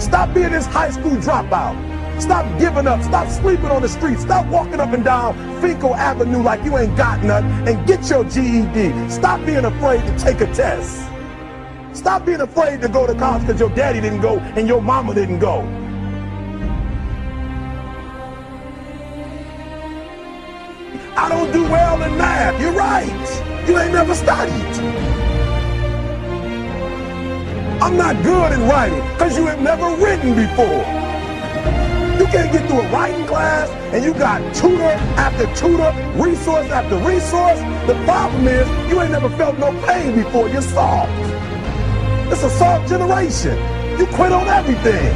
Stop being this high school dropout. Stop giving up. Stop sleeping on the street. Stop walking up and down Finkel Avenue like you ain't got nothing, and get your GED. Stop being afraid to take a test. Stop being afraid to go to college because your daddy didn't go and your mama didn't go. I don't do well in math. You're right. You ain't never studied. I'm not good in writing because you have never written before. You can't get through a writing class and you got tutor after tutor, resource after resource. The problem is you ain't never felt no pain before. You're soft. It's a soft generation. You quit on everything.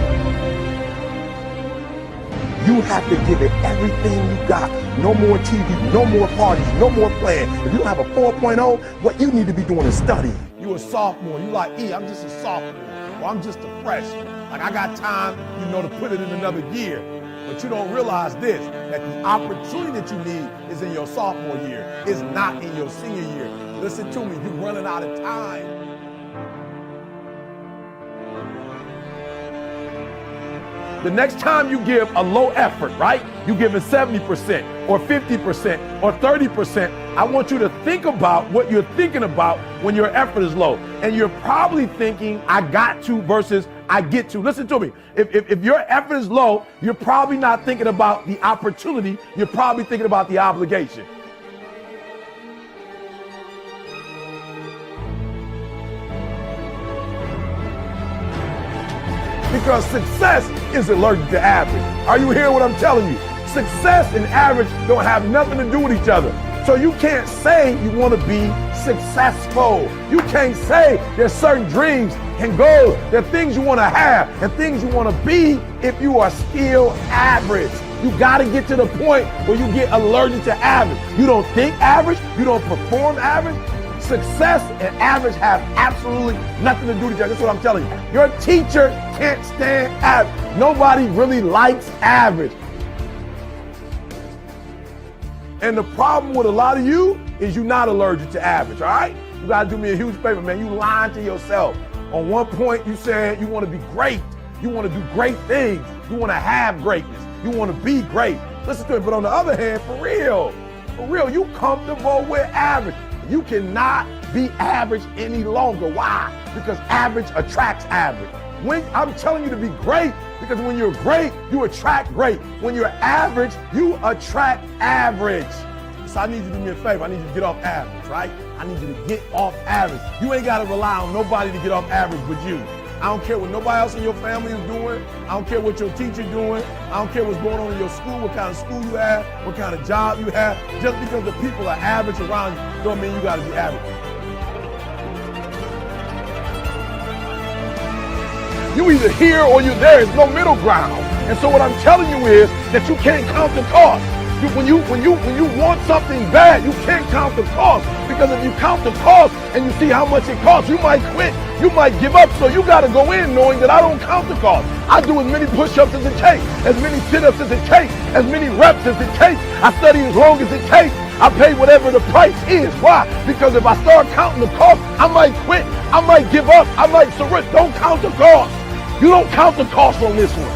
You have to give it everything you got. No more TV, no more parties, no more playing. If you don't have a 4.0, what you need to be doing is study. You a sophomore, you like, I'm just a sophomore, or I'm just a freshman. Like I got time, to put it in another year. But you don't realize this, that the opportunity that you need is in your sophomore year. It's not in your senior year. Listen to me, you're running out of time. The next time you give a low effort, right? You give it 70% or 50% or 30%. I want you to think about what you're thinking about when your effort is low. And you're probably thinking, I got to versus I get to. Listen to me. If your effort is low, you're probably not thinking about the opportunity. You're probably thinking about the obligation. Because success is allergic to average. Are you hearing what I'm telling you? Success and average don't have nothing to do with each other. So you can't say you want to be successful. You can't say there's certain dreams and goals. There are things you want to have and things you want to be if you are still average. You got to get to the point where you get allergic to average. You don't think average. You don't perform average. Success and average have absolutely nothing to do with each other. That's what I'm telling you. Your teacher can't stand average. Nobody really likes average. And the problem with a lot of you is you're not allergic to average, all right? You got to do me a huge favor, man. You lying to yourself. On one point, you said you want to be great. You want to do great things. You want to have greatness. You want to be great. Listen to it. But on the other hand, for real, you comfortable with average. You cannot be average any longer. Why? Because average attracts average. When I'm telling you to be great, because when you're great, you attract great. When you're average, you attract average. So I need you to do me a favor. I need you to get off average, right? I need you to get off average. You ain't got to rely on nobody to get off average but you. I don't care what nobody else in your family is doing. I don't care what your teacher's doing. I don't care what's going on in your school, what kind of school you have, what kind of job you have. Just because the people are average around you don't mean you got to be average. You either here or you're there. There's no middle ground. And so what I'm telling you is that you can't count the cost. When you want something bad, you can't count the cost. Because if you count the cost and you see how much it costs, you might quit. You might give up. So you got to go in knowing that I don't count the cost. I do as many push-ups as it takes, as many sit-ups as it takes, as many reps as it takes. I study as long as it takes. I pay whatever the price is. Why? Because if I start counting the cost, I might quit. I might give up. I might surrender. Don't count the cost. You don't count the cost on this one.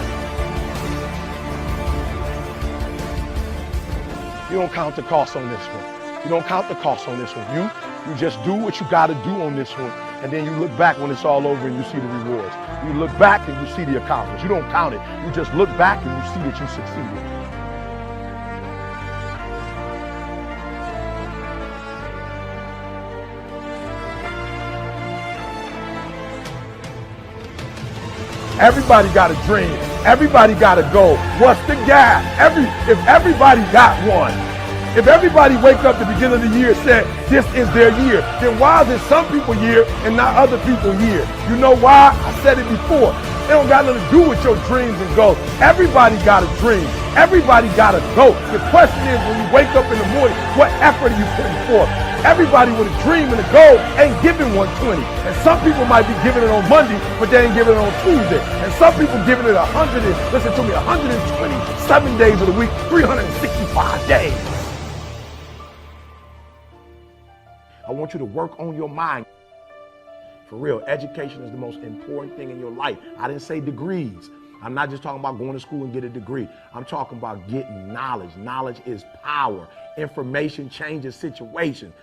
You don't count the cost on this one. You don't count the cost on this one. You just do what you got to do on this one. And then you look back when it's all over and you see the rewards. You look back and you see the accomplishments. You don't count it. You just look back and you see that you succeeded. Everybody got a dream. Everybody got a goal. What's the gap? If everybody got one, if everybody wake up at the beginning of the year and said this is their year, then why is it some people's year and not other people's year? You know why? I said it before. It don't got nothing to do with your dreams and goals. Everybody got a dream. Everybody got a goal. The question is, when you wake up in the morning, what effort are you putting forth? Everybody with a dream and a goal ain't giving 120. And some people might be giving it on Monday, but they ain't giving it on Tuesday. And some people giving it 127 days of the week, 365 days. I want you to work on your mind. For real, education is the most important thing in your life. I didn't say degrees. I'm not just talking about going to school and get a degree. I'm talking about getting knowledge. Knowledge is power. Information changes situations.